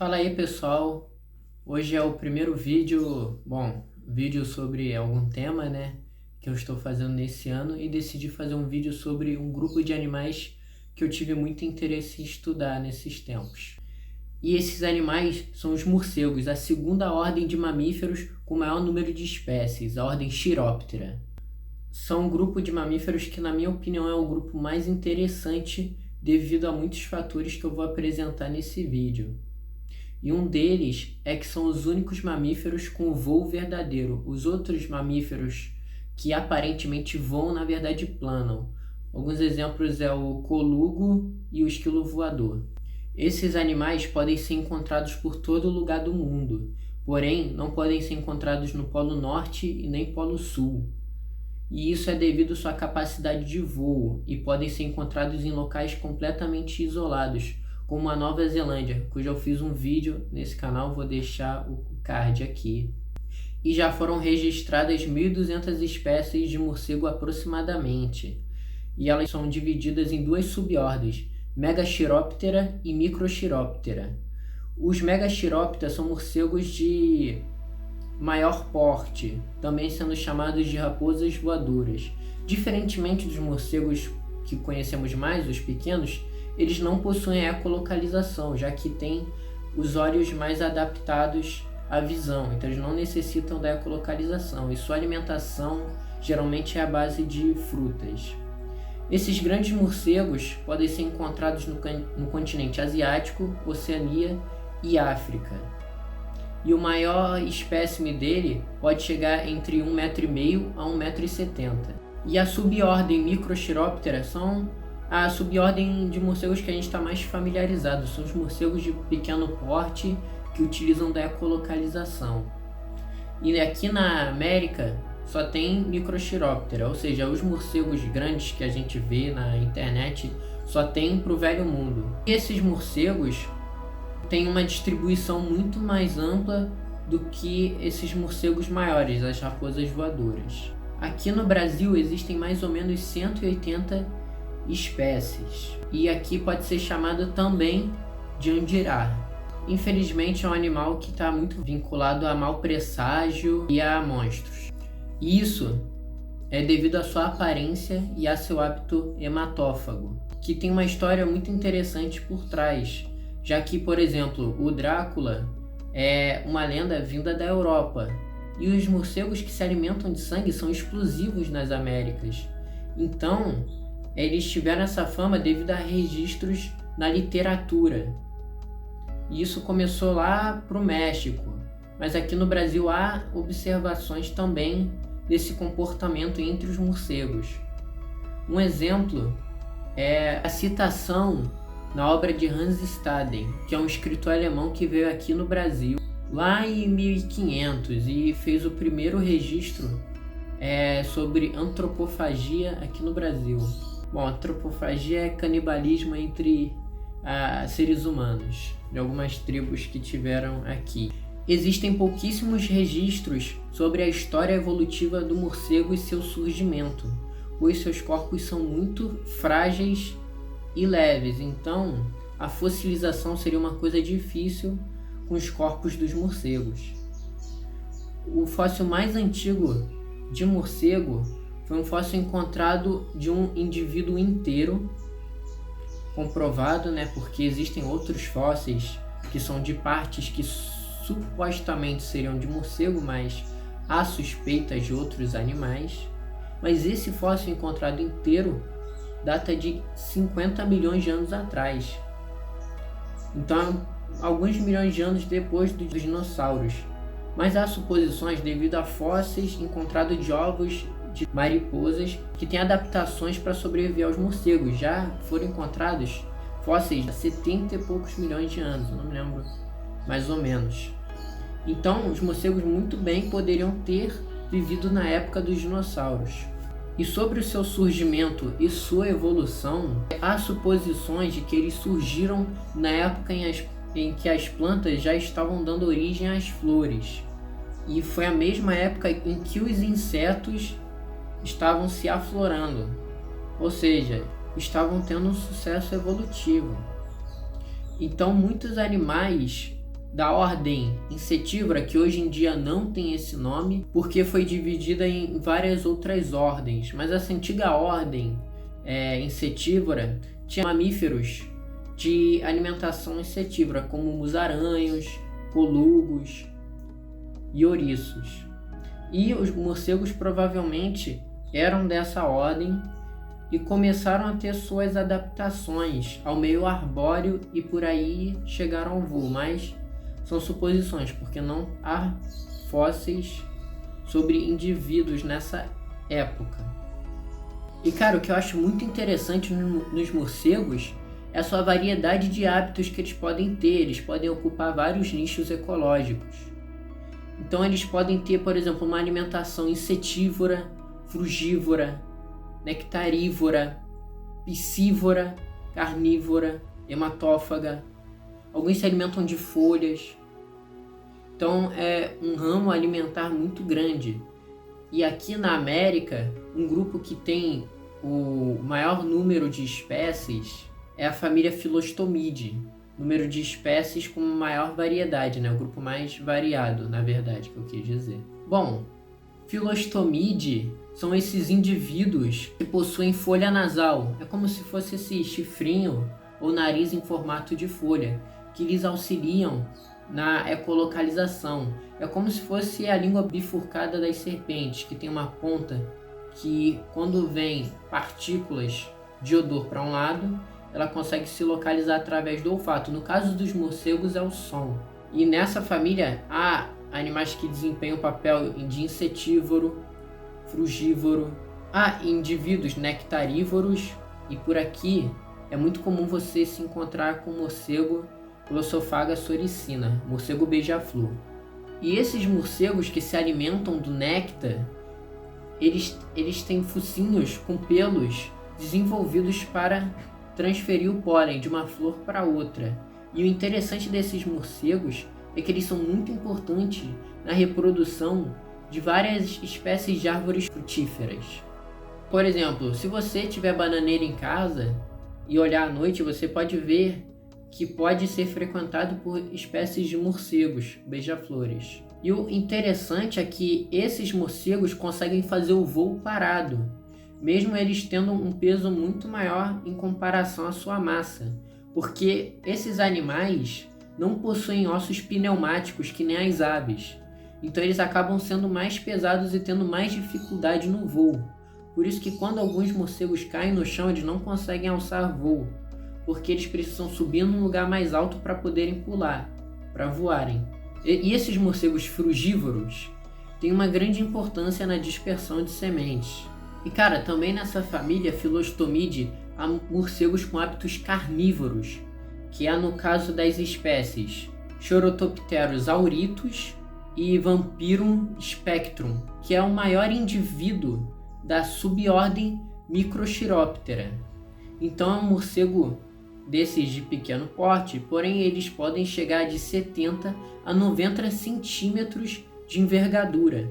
Fala aí, pessoal, hoje é o primeiro vídeo, vídeo sobre algum tema, né, que eu estou fazendo nesse ano, e decidi fazer um vídeo sobre um grupo de animais que eu tive muito interesse em estudar nesses tempos. E esses animais são os morcegos, a segunda ordem de mamíferos com maior número de espécies, a ordem Chiroptera. São um grupo de mamíferos que, na minha opinião, é o grupo mais interessante devido a muitos fatores que eu vou apresentar nesse vídeo. E um deles é que são os únicos mamíferos com voo verdadeiro. Os outros mamíferos que aparentemente voam, na verdade planam. Alguns exemplos é o colugo e o esquilo voador. Esses animais podem ser encontrados por todo lugar do mundo, porém não podem ser encontrados no Polo Norte e nem Polo Sul. E isso é devido à sua capacidade de voo e podem ser encontrados em locais completamente isolados, como a Nova Zelândia, cujo eu fiz um vídeo nesse canal, vou deixar o card aqui. E já foram registradas 1.200 espécies de morcego aproximadamente. E elas são divididas em duas subordens, Megachiroptera e Microchiroptera. Os Megachiroptera são morcegos de maior porte, também sendo chamados de raposas voadoras. Diferentemente dos morcegos que conhecemos mais, os pequenos, eles não possuem ecolocalização, já que têm os olhos mais adaptados à visão, então eles não necessitam da ecolocalização, e sua alimentação geralmente é à base de frutas. Esses grandes morcegos podem ser encontrados no continente asiático, Oceania e África. E o maior espécime dele pode chegar entre 1,5 m a 1,70 m. E a subordem Microchiroptera são a subordem de morcegos que a gente está mais familiarizado. São os morcegos de pequeno porte que utilizam da ecolocalização. E aqui na América só tem Microchiroptera, ou seja, os morcegos grandes que a gente vê na internet só tem para o Velho Mundo. E esses morcegos têm uma distribuição muito mais ampla do que esses morcegos maiores, as raposas voadoras. Aqui no Brasil existem mais ou menos 180 espécies, e aqui pode ser chamado também de andirá. Infelizmente é um animal que está muito vinculado a mau presságio e a monstros. Isso é devido à sua aparência e a seu hábito hematófago, que tem uma história muito interessante por trás, já que, por exemplo, o Drácula é uma lenda vinda da Europa, e os morcegos que se alimentam de sangue são explosivos nas Américas. Então, eles tiveram essa fama devido a registros na literatura. E isso começou lá para o México, mas aqui no Brasil há observações também desse comportamento entre os morcegos. Um exemplo é a citação na obra de Hans Staden, que é um escritor alemão que veio aqui no Brasil lá em 1500 e fez o primeiro registro sobre antropofagia aqui no Brasil. Bom, antropofagia é canibalismo entre seres humanos, de algumas tribos que tiveram aqui. Existem pouquíssimos registros sobre a história evolutiva do morcego e seu surgimento, pois seus corpos são muito frágeis e leves, então a fossilização seria uma coisa difícil com os corpos dos morcegos. O fóssil mais antigo de morcego foi um fóssil encontrado de um indivíduo inteiro, comprovado, porque existem outros fósseis que são de partes que supostamente seriam de morcego, mas há suspeitas de outros animais. Mas esse fóssil encontrado inteiro data de 50 milhões de anos atrás. Então, alguns milhões de anos depois dos dinossauros. Mas há suposições devido a fósseis encontrados de ovos de mariposas que têm adaptações para sobreviver aos morcegos. Já foram encontrados fósseis há 70 e poucos milhões de anos, não me lembro mais ou menos. Então, os morcegos muito bem poderiam ter vivido na época dos dinossauros. E sobre o seu surgimento e sua evolução, há suposições de que eles surgiram na época em que as plantas já estavam dando origem às flores. E foi a mesma época em que os insetos estavam se aflorando, ou seja, estavam tendo um sucesso evolutivo. Então muitos animais da ordem Insectivora, que hoje em dia não tem esse nome, porque foi dividida em várias outras ordens, mas essa antiga ordem Insectivora tinha mamíferos de alimentação insetívora, como musaranhos, colugos e ouriços. E os morcegos provavelmente eram dessa ordem e começaram a ter suas adaptações ao meio arbóreo e por aí chegaram ao voo, mas são suposições, porque não há fósseis sobre indivíduos nessa época. E cara, o que eu acho muito interessante nos morcegos é a sua variedade de hábitos que eles podem ter. Eles podem ocupar vários nichos ecológicos. Então eles podem ter, por exemplo, uma alimentação insetívora, frugívora, nectarívora, piscívora, carnívora, hematófaga. Alguns se alimentam de folhas. Então é um ramo alimentar muito grande. E aqui na América, um grupo que tem o maior número de espécies é a família Philostomide. Número de espécies com maior variedade, né? O grupo mais variado, na verdade, que eu quis dizer. Bom, Philostomide são esses indivíduos que possuem folha nasal. É como se fosse esse chifrinho ou nariz em formato de folha, que lhes auxiliam na ecolocalização. É como se fosse a língua bifurcada das serpentes, que tem uma ponta que, quando vem partículas de odor para um lado, ela consegue se localizar através do olfato. No caso dos morcegos é o som. E nessa família há animais que desempenham o papel de insetívoro, frugívoro, há indivíduos nectarívoros, e por aqui é muito comum você se encontrar com o morcego Glossophaga soricina, morcego beija-flor. E esses morcegos que se alimentam do néctar, eles têm focinhos com pelos desenvolvidos para transferir o pólen de uma flor para outra. E o interessante desses morcegos é que eles são muito importantes na reprodução de várias espécies de árvores frutíferas. Por exemplo, se você tiver bananeira em casa e olhar à noite, você pode ver que pode ser frequentado por espécies de morcegos, beija-flores. E o interessante é que esses morcegos conseguem fazer o voo parado, mesmo eles tendo um peso muito maior em comparação à sua massa, porque esses animais não possuem ossos pneumáticos que nem as aves, então eles acabam sendo mais pesados e tendo mais dificuldade no voo. Por isso que quando alguns morcegos caem no chão, eles não conseguem alçar voo, porque eles precisam subir num lugar mais alto para poderem pular, para voarem. E esses morcegos frugívoros têm uma grande importância na dispersão de sementes. E cara, também nessa família Philostomide há morcegos com hábitos carnívoros, que é no caso das espécies Chorotopteros auritus e Vampirum spectrum, que é o maior indivíduo da subordem Microchiroptera. Então é um morcego desses de pequeno porte, porém eles podem chegar de 70 a 90 centímetros de envergadura.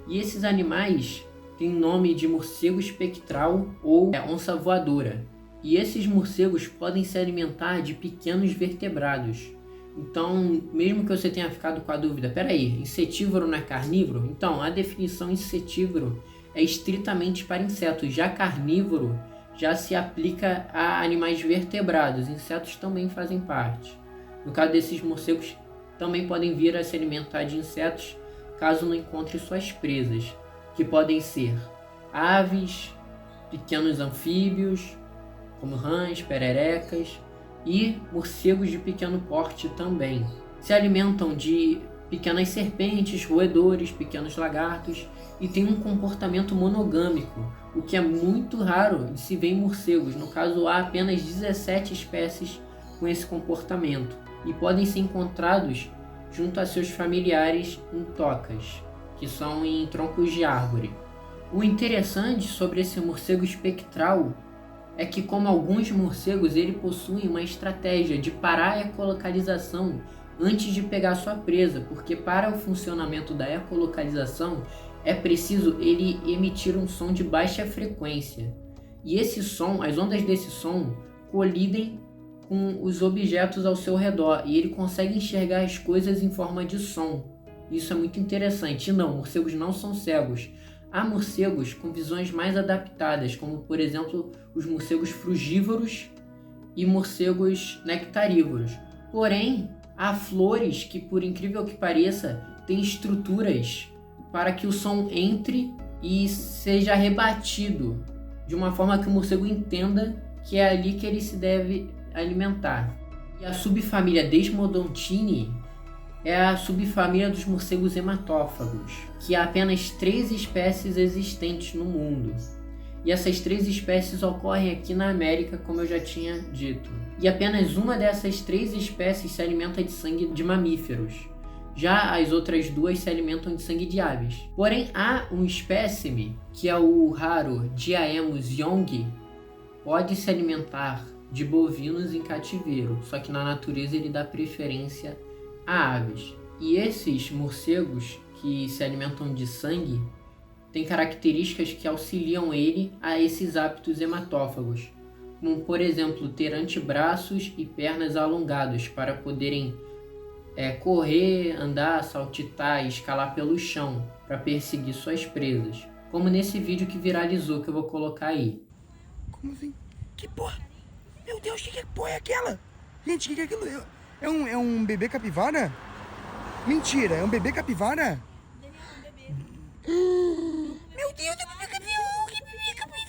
E esses animais têm nome de morcego espectral ou onça voadora. E esses morcegos podem se alimentar de pequenos vertebrados. Então, mesmo que você tenha ficado com a dúvida, peraí, insetívoro não é carnívoro? Então, a definição insetívoro é estritamente para insetos, já carnívoro já se aplica a animais vertebrados, insetos também fazem parte. No caso desses morcegos, também podem vir a se alimentar de insetos caso não encontre suas presas, que podem ser aves, pequenos anfíbios, como rãs, pererecas, e morcegos de pequeno porte também. Se alimentam de pequenas serpentes, roedores, pequenos lagartos e têm um comportamento monogâmico, o que é muito raro de se ver em morcegos. No caso, há apenas 17 espécies com esse comportamento e podem ser encontrados junto a seus familiares em tocas, que são em troncos de árvore. O interessante sobre esse morcego espectral é que, como alguns morcegos, ele possui uma estratégia de parar a ecolocalização antes de pegar sua presa, porque para o funcionamento da ecolocalização é preciso ele emitir um som de baixa frequência. E esse som, as ondas desse som, colidem com os objetos ao seu redor e ele consegue enxergar as coisas em forma de som. Isso é muito interessante. E não, morcegos não são cegos. Há morcegos com visões mais adaptadas, como por exemplo os morcegos frugívoros e morcegos nectarívoros. Porém, há flores que, por incrível que pareça, têm estruturas para que o som entre e seja rebatido de uma forma que o morcego entenda que é ali que ele se deve alimentar. E a subfamília Desmodontini é a subfamília dos morcegos hematófagos, que há apenas 3 espécies existentes no mundo. E essas 3 espécies ocorrem aqui na América, como eu já tinha dito. E apenas uma dessas 3 espécies se alimenta de sangue de mamíferos. Já as outras 2 se alimentam de sangue de aves. Porém, há um espécime, que é o raro Diaemus young, pode se alimentar de bovinos em cativeiro, só que na natureza ele dá preferência a aves. E esses morcegos que se alimentam de sangue têm características que auxiliam ele a esses hábitos hematófagos, como por exemplo ter antebraços e pernas alongados para poderem correr, andar, saltitar e escalar pelo chão para perseguir suas presas, como nesse vídeo que viralizou que eu vou colocar aí. Como assim? Que porra? Meu Deus, que porra é aquela? Gente, que é aquilo? É um bebê capivara? Mentira, é um bebê capivara? Meu Deus, é um bebê capivara! Que bebê capivara!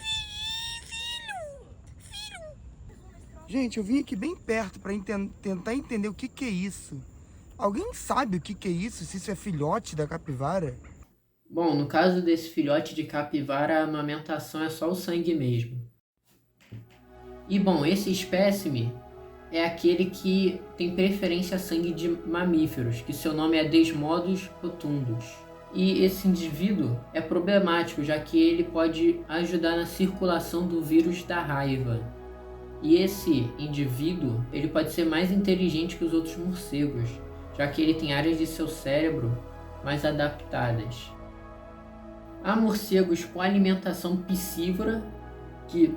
Filho! Gente, eu vim aqui bem perto para tentar entender o que é isso. Alguém sabe o que é isso? Se isso é filhote da capivara? Bom, no caso desse filhote de capivara, a amamentação é só o sangue mesmo. E bom, esse espécime é aquele que tem preferência a sangue de mamíferos, que seu nome é Desmodus rotundus. E esse indivíduo é problemático, já que ele pode ajudar na circulação do vírus da raiva. E esse indivíduo, ele pode ser mais inteligente que os outros morcegos, já que ele tem áreas de seu cérebro mais adaptadas. Há morcegos com alimentação piscívora, que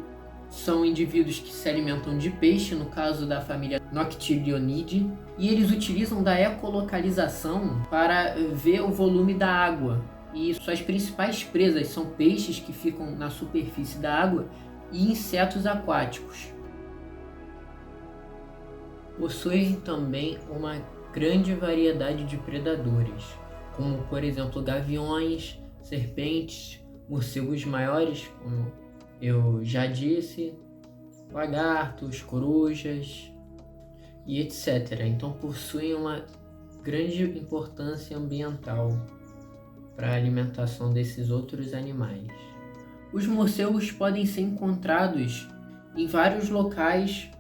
são indivíduos que se alimentam de peixe, no caso da família Noctilionidae, e eles utilizam da ecolocalização para ver o volume da água. E suas principais presas são peixes que ficam na superfície da água e insetos aquáticos. Possuem também uma grande variedade de predadores, como por exemplo gaviões, serpentes, morcegos maiores, como eu já disse, lagartos, corujas e etc. Então possuem uma grande importância ambiental para a alimentação desses outros animais. Os morcegos podem ser encontrados em vários locais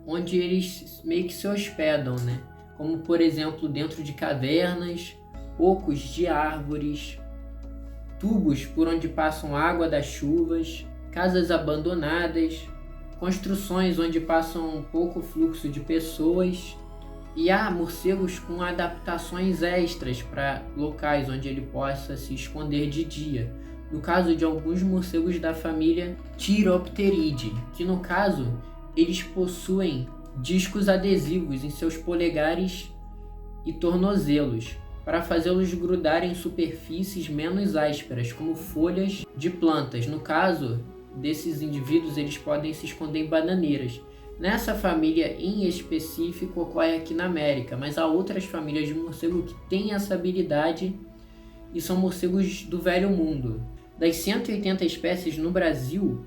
onde eles meio que se hospedam, né? Como por exemplo dentro de cavernas, ocos de árvores, tubos por onde passam água das chuvas, casas abandonadas, construções onde passam um pouco fluxo de pessoas, e há morcegos com adaptações extras para locais onde ele possa se esconder de dia. No caso de alguns morcegos da família Chiropteridae, que no caso eles possuem discos adesivos em seus polegares e tornozelos, para fazê-los grudar em superfícies menos ásperas, como folhas de plantas. No caso desses indivíduos, eles podem se esconder em bananeiras. Nessa família em específico ocorre aqui na América, mas há outras famílias de morcego que têm essa habilidade e são morcegos do Velho Mundo. Das 180 espécies no Brasil,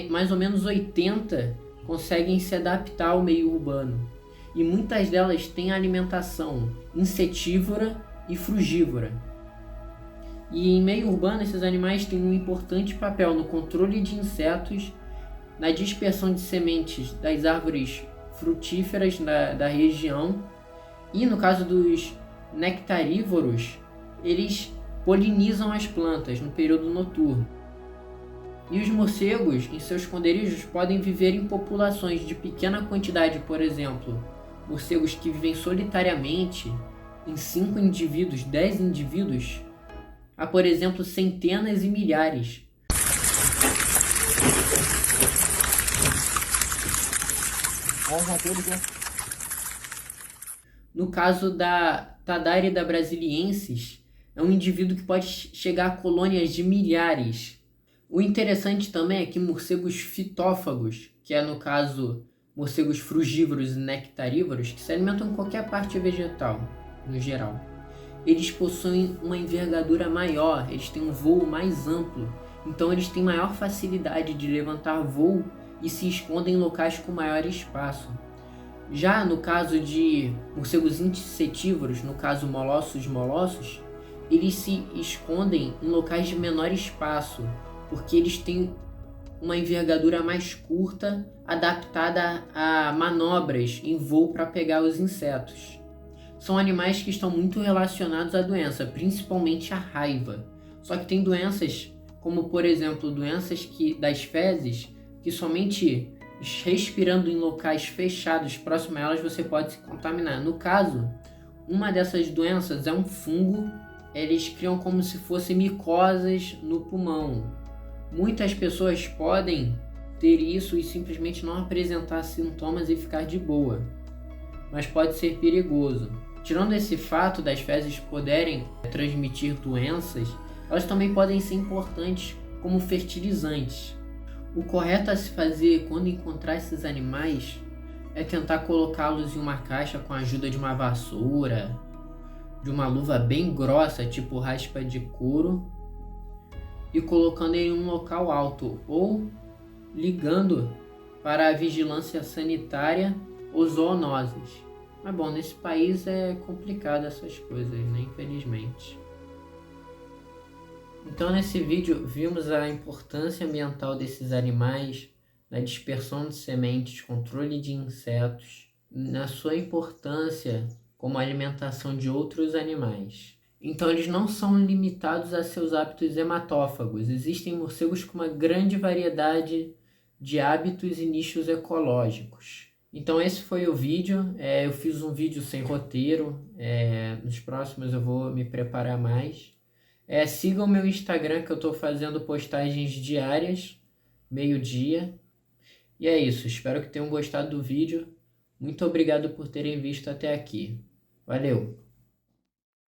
mais ou menos 80 conseguem se adaptar ao meio urbano. E muitas delas têm alimentação insetívora e frugívora. E em meio urbano, esses animais têm um importante papel no controle de insetos, na dispersão de sementes das árvores frutíferas da região, e no caso dos nectarívoros, eles polinizam as plantas no período noturno. E os morcegos, em seus esconderijos, podem viver em populações de pequena quantidade, por exemplo, morcegos que vivem solitariamente em 5 indivíduos, 10 indivíduos, há, por exemplo, centenas e milhares. No caso da Tadarida brasiliensis, é um indivíduo que pode chegar a colônias de milhares. O interessante também é que morcegos fitófagos, que é no caso morcegos frugívoros e nectarívoros, que se alimentam em qualquer parte vegetal, no geral, eles possuem uma envergadura maior, eles têm um voo mais amplo, então eles têm maior facilidade de levantar voo e se escondem em locais com maior espaço. Já no caso de morcegos insetívoros, no caso molossos, eles se escondem em locais de menor espaço, porque eles têm uma envergadura mais curta, adaptada a manobras em voo para pegar os insetos. São animais que estão muito relacionados à doença, principalmente à raiva. Só que tem doenças, como por exemplo, doenças das fezes, que somente respirando em locais fechados próximo a elas você pode se contaminar. No caso, uma dessas doenças é um fungo, eles criam como se fossem micoses no pulmão. Muitas pessoas podem ter isso e simplesmente não apresentar sintomas e ficar de boa, mas pode ser perigoso. Tirando esse fato das fezes poderem transmitir doenças, elas também podem ser importantes como fertilizantes. O correto a se fazer quando encontrar esses animais é tentar colocá-los em uma caixa com a ajuda de uma vassoura, de uma luva bem grossa, tipo raspa de couro, e colocando em um local alto, ou ligando para a vigilância sanitária ou zoonoses. Mas bom, nesse país é complicado essas coisas, né? Infelizmente. Então nesse vídeo vimos a importância ambiental desses animais, na dispersão de sementes, controle de insetos, na sua importância como alimentação de outros animais. Então eles não são limitados a seus hábitos hematófagos. Existem morcegos com uma grande variedade de hábitos e nichos ecológicos. Então esse foi o vídeo. Eu fiz um vídeo sem roteiro. Nos próximos eu vou me preparar mais. Sigam o meu Instagram, que eu estou fazendo postagens diárias, meio-dia. E é isso, espero que tenham gostado do vídeo. Muito obrigado por terem visto até aqui. Valeu!